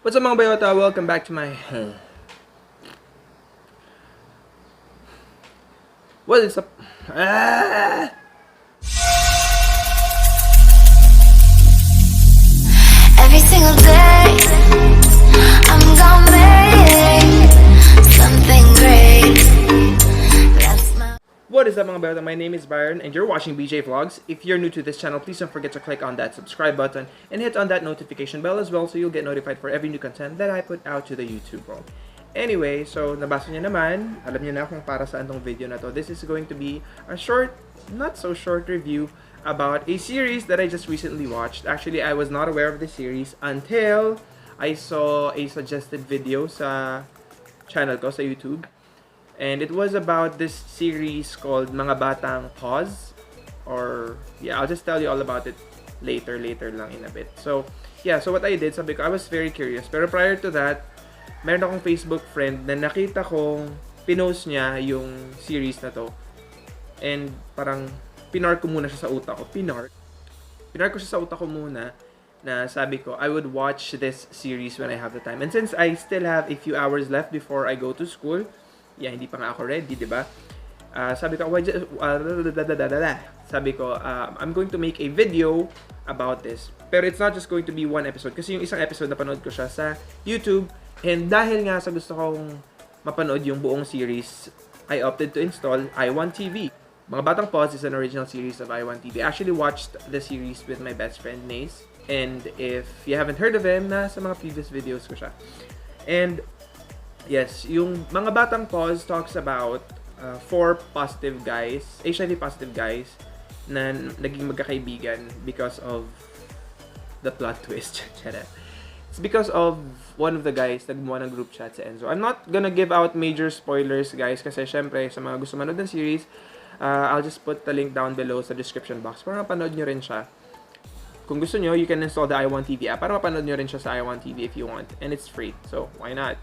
What's up mga Bayota? Welcome back to my... What is up? Every single day, I'm gonna make something great. That's my... What is up mga Bayota? My name is Byron and you're watching BJ Vlogs. If you're new to this channel, please don't forget to click on that subscribe button and hit on that notification bell as well so you'll get notified for every new content that I put out to the YouTube world. Anyway, so nabasa niyo naman, alam niyo na kung para saan tong video na to. This is going to be a short, not so short review about a series that I just recently watched. Actually, I was not aware of this series until I saw a suggested video sa channel ko sa YouTube. And it was about this series called Mga Batang Poz. Or, yeah, I'll just tell you all about it later lang in a bit. So, yeah, so what I did, sabi ko, I was very curious. Pero prior to that, meron akong Facebook friend na nakita kong pinost niya yung series na to. And parang pinark ko muna siya sa utak ko. Pinark ko siya sa utak ko muna na sabi ko, I would watch this series when I have the time. And since I still have a few hours left before I go to school, yeah, hindi pa nga ako ready, di ba? Sabi ko, I'm going to make a video about this. Pero it's not just going to be one episode. Kasi yung isang episode na panood ko siya sa YouTube. And dahil nga sa gusto kong mapanood yung buong series, I opted to install i1TV. Mga Batang Poz is an original series of i1TV. I actually watched the series with my best friend, Nace. And if you haven't heard of him, nasa mga previous videos ko siya. And yes, yung Mga Batang Poz talks about four positive guys, HIV positive guys, na naging magkakaibigan because of the plot twist. It's because of one of the guys na gumawa ng group chat sa Enzo. I'm not gonna give out major spoilers, guys, kasi syempre, sa mga gusto manood ng series, I'll just put the link down below sa description box para mapanood nyo rin siya. Kung gusto nyo, you can install the i1TV app para mapanood nyo rin siya sa i1TV if you want. And it's free, so why not?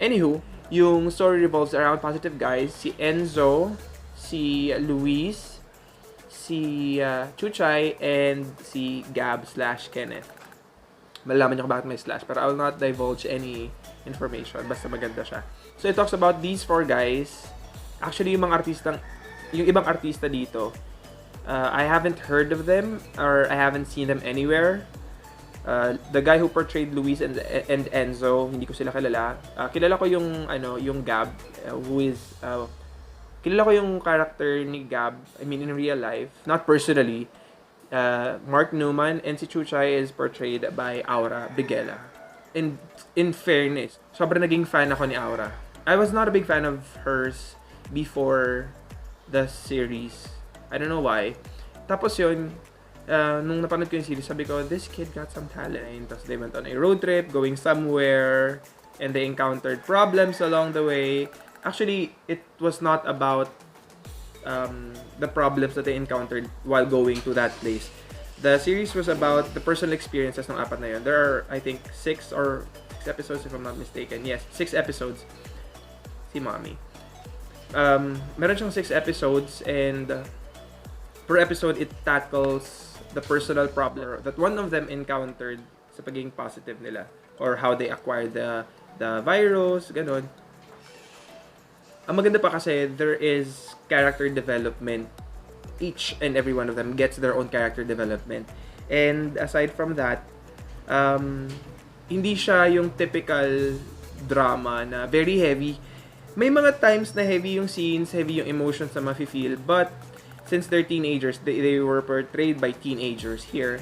Anywho, yung story revolves around positive guys. Si Enzo, si Luis, si Chuchay, and si Gab/Kenneth. Malaman nyo kung bakit may slash, pero I will not divulge any information. Basta maganda siya. So, it talks about these four guys. Actually, yung ibang artista dito, I haven't heard of them, or I haven't seen them anywhere. The guy who portrayed Luis and Enzo, hindi ko sila kilala. Kilala ko yung Gab, kilala ko yung character ni Gab, I mean in real life, not personally. Mark Newman, and si Chuchay is portrayed by Aura Bigela. And in fairness, sobrang naging fan ako ni Aura. I was not a big fan of hers before the series. I don't know why. Tapos yun, nung napanood ko yung series, sabi ko, this kid got some talent. Tapos they went on a road trip, going somewhere, and they encountered problems along the way. Actually, it was not about the problems that they encountered while going to that place. The series was about the personal experiences ng apat na yun. There are, I think, 6 episodes if I'm not mistaken. Yes, 6 episodes. Si Mommy. Meron siyang 6 episodes and per episode, it tackles the personal problem that one of them encountered sa pagiging positive nila or how they acquired the virus, ganun. Ang maganda pa kasi, there is character development. Each and every one of them gets their own character development. And aside from that, hindi siya yung typical drama na very heavy. May mga times na heavy yung scenes, heavy yung emotions na mafe-feel. But since they're teenagers, they were portrayed by teenagers here,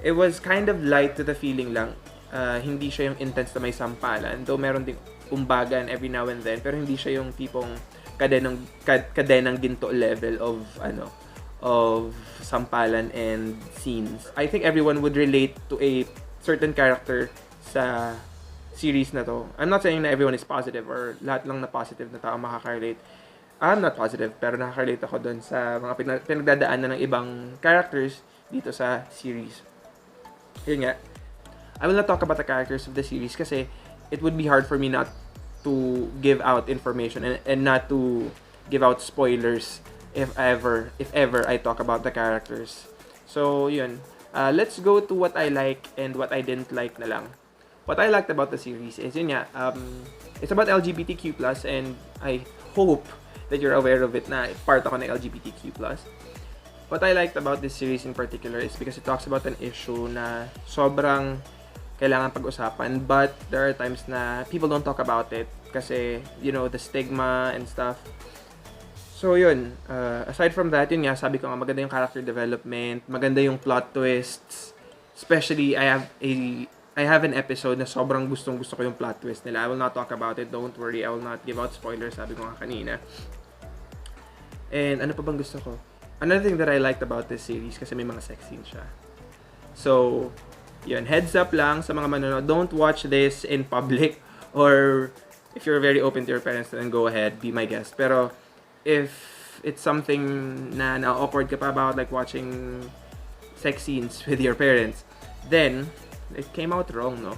it was kind of light to the feeling lang. Hindi siya yung intense na may sampalan. Though meron ding umbagan every now and then, pero hindi siya yung tipong kadenang ginto level of sampalan and scenes. I think everyone would relate to a certain character sa series na to. I'm not saying na everyone is positive or lahat lang na positive na tao makaka-relate. I'm not positive, pero nakaka-relate ako doon sa mga pinagdadaanan ng ibang characters dito sa series. Yun nga, I will not talk about the characters of the series kasi it would be hard for me not to give out information and not to give out spoilers if ever I talk about the characters. So, yun. Let's go to what I like and what I didn't like na lang. what I liked about the series is, yun nga, it's about LGBTQ+, and I hope that you're aware of it na part ako ng LGBTQ+. What I liked about this series in particular is because it talks about an issue na sobrang kailangan pag-usapan, but there are times na people don't talk about it kasi, you know, the stigma and stuff. So yun, aside from that, yun nga, sabi ko nga, maganda yung character development, maganda yung plot twists, especially I have an episode na sobrang gustong-gusto ko yung plot twist nila. I will not talk about it, don't worry, I will not give out spoilers, sabi ko nga kanina. And ano pa bang gusto ko? Another thing that I liked about this series, kasi may mga sex scenes siya. So, yun, heads up lang sa mga manonood, don't watch this in public, or if you're very open to your parents, then go ahead, be my guest. Pero, if it's something na awkward ka pa about, like watching sex scenes with your parents, then, it came out wrong, no?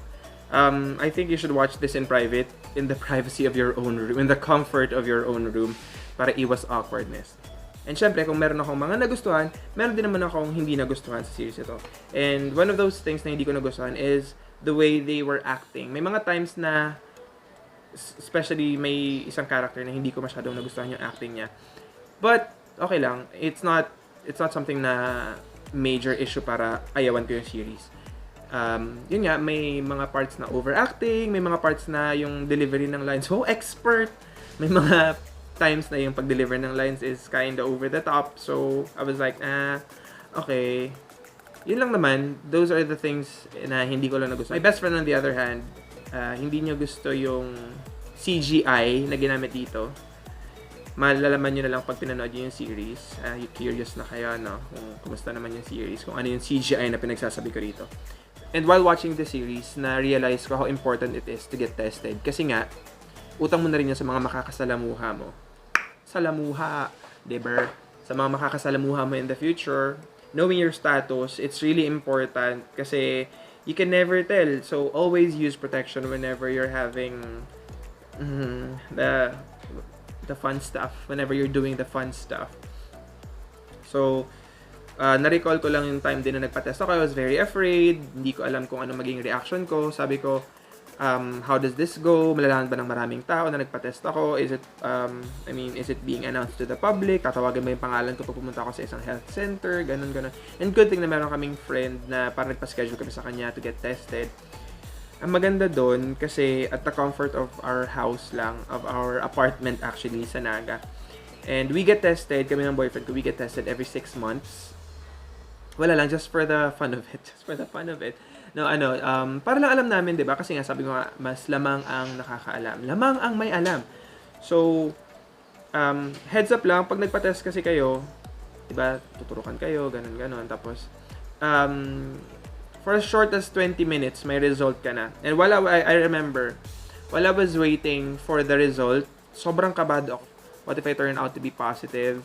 I think you should watch this in private, in the privacy of your own room, in the comfort of your own room, para iwas awkwardness. And syempre, kung meron akong mga nagustuhan, meron din naman akong hindi nagustuhan sa series ito. And one of those things na hindi ko nagustuhan is the way they were acting. May mga times na, especially may isang character na hindi ko masyadong nagustuhan yung acting niya. But, okay lang. It's not something na major issue para ayawan ko yung series. Yun nga, may mga parts na overacting, may mga parts na yung delivery ng lines, expert! May mga times na yung pag-deliver ng lines is kinda over the top. So, I was like, okay. Yun lang naman. Those are the things na hindi ko lang nagustuhan. My best friend on the other hand, hindi niya gusto yung CGI na ginamit dito. Malalaman nyo na lang pag pinanood nyo yung series. Curious na kayo, no? Kung kumusta naman yung series. Kung ano yung CGI na pinagsasabi ko dito. And while watching the series, na-realize ko how important it is to get tested. Kasi nga, utang mo na rin yan sa mga makakasalamuha mo. Salamuha, diba? Sa mga makakasalamuha mo in the future, knowing your status, it's really important kasi you can never tell. So, always use protection whenever you're having the fun stuff. Whenever you're doing the fun stuff. So, na-recall ko lang yung time din na nagpa-test ako. I was very afraid. Hindi ko alam kung ano maging reaction ko. Sabi ko, how does this go? Malalaman ba ng maraming tao na nagpa-test ako? Is it being announced to the public? Tatawagin ba yung pangalan ko pag pumunta ako sa isang health center? Ganun. And good thing na meron kaming friend na parang nagpa-schedule kami sa kanya to get tested. Ang maganda doon, kasi at the comfort of our house lang, of our apartment actually, sa Naga. And we get tested, kami ng boyfriend ko, we get tested every 6 months. Wala lang, just for the fun of it. Just for the fun of it. No, para lang alam namin, 'di ba? Kasi nga sabi ko nga, mas lamang ang nakakaalam. Lamang ang may alam. So, heads up lang, pag nagpa-test kasi kayo, 'di ba? Tuturukan kayo, ganun. Tapos for as short as 20 minutes, may result ka na. And I remember, while I was waiting for the result, sobrang kabado ako. What if I turn out to be positive?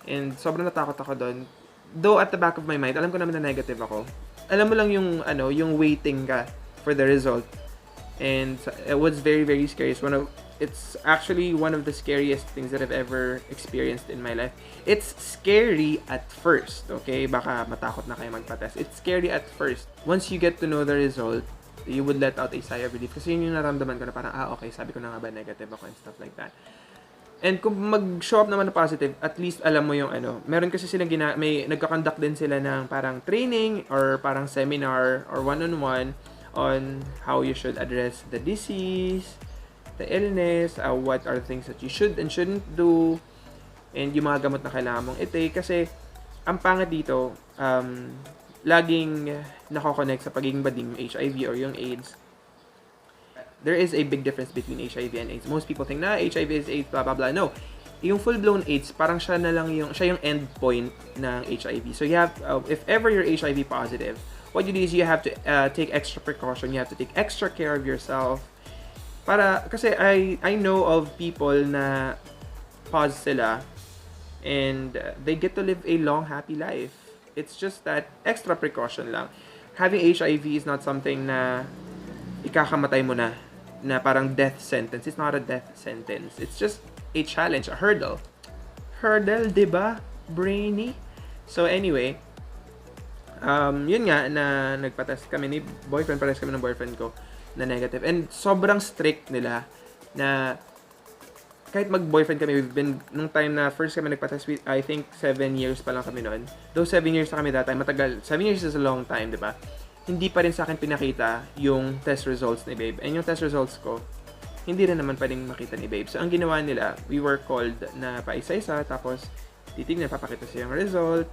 And sobrang natakot ako doon. Though at the back of my mind, alam ko naman na negative ako. Alam mo lang yung waiting ka for the result. And it was very, very scary. It's actually one of the scariest things that I've ever experienced in my life. It's scary at first, okay? Baka matakot na kayo magpa-test. It's scary at first. Once you get to know the result, you would let out a sigh of relief. Kasi yun yung naramdaman ko na parang, okay, sabi ko na nga ba negative ako and stuff like that. And kung mag-show up naman na positive, at least alam mo yung meron kasi silang may nagka-conduct din sila ng parang training or parang seminar or one-on-one on how you should address the disease, the illness, what are the things that you should and shouldn't do, and yung mga gamot na kailangan mong i-take. Kasi ang pangit dito, laging nako-connect sa pagiging bading yung HIV or yung AIDS. There is a big difference between HIV and AIDS. Most people think na HIV is AIDS, blah blah blah. No. Yung full-blown AIDS, parang siya yung end point ng HIV. So you have, if ever you're HIV positive, what you do is you have to take extra precaution. You have to take extra care of yourself. Kasi I know of people na pause sila and they get to live a long, happy life. It's just that extra precaution lang. Having HIV is not something na ikakamatay mo na parang death sentence. It's not a death sentence. It's just a challenge, a hurdle. Hurdle, diba? Brainy. So anyway, yun nga na nagpa-test kami ni boyfriend, pares kami ng boyfriend ko. na negative. And sobrang strict nila na kahit mag-boyfriend kami, we've been, nung time na first kami nagpa-test, I think 7 years pa lang kami noon. Though 7 years na kami that time, matagal. 7 years is a long time, di ba? Hindi pa rin sa akin pinakita yung test results ni Babe. And yung test results ko, hindi rin naman pwedeng makita ni Babe. So, ang ginawa nila, we were called na paisa-isa, tapos titignan, papakita siya yung result.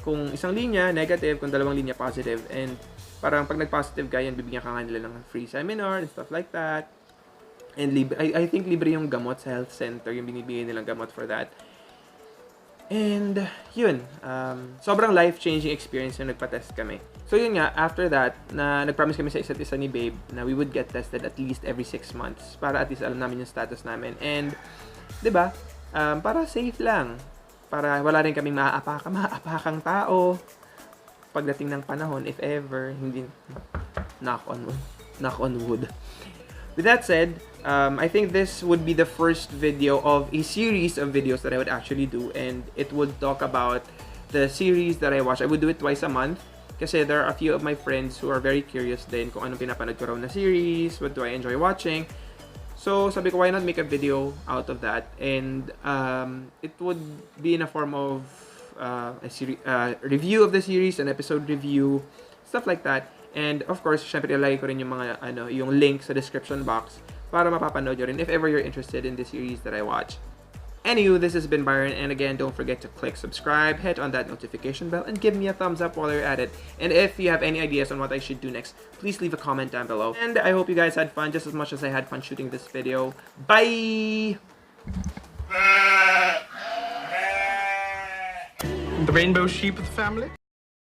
Kung isang linya, negative, kung dalawang linya, positive. And parang pag nag-positive ka, yan, bibigyan ka nga nila ng free seminar and stuff like that. And I think libre yung gamot sa health center, yung binibigay nilang gamot for that. And yun, sobrang life-changing experience yung nagpa-test kami. So yun nga, after that, na nag-promise kami sa isa't isa ni Babe na we would get tested at least every 6 months para at least alam namin yung status namin. And, di ba, para safe lang. Para wala rin kaming maaapakang tao pagdating ng panahon, if ever, hindi, knock on wood. With that said, I think this would be the first video of a series of videos that I would actually do, and it would talk about the series that I watch. I would do it twice a month kasi there are a few of my friends who are very curious din kung anong pinapanood ko raw na series, what do I enjoy watching. So, sabi ko, why not make a video out of that? And it would be in a form of a review of the series, an episode review, stuff like that. And of course, syempre ilagay ko rin yung mga yung link sa description box para mapapanood nyo rin if ever you're interested in the series that I watch. Anywho, this has been Byron, and again, don't forget to click subscribe, hit on that notification bell, and give me a thumbs up while you're at it. And if you have any ideas on what I should do next, please leave a comment down below. And I hope you guys had fun just as much as I had fun shooting this video. Bye! The rainbow sheep of the family?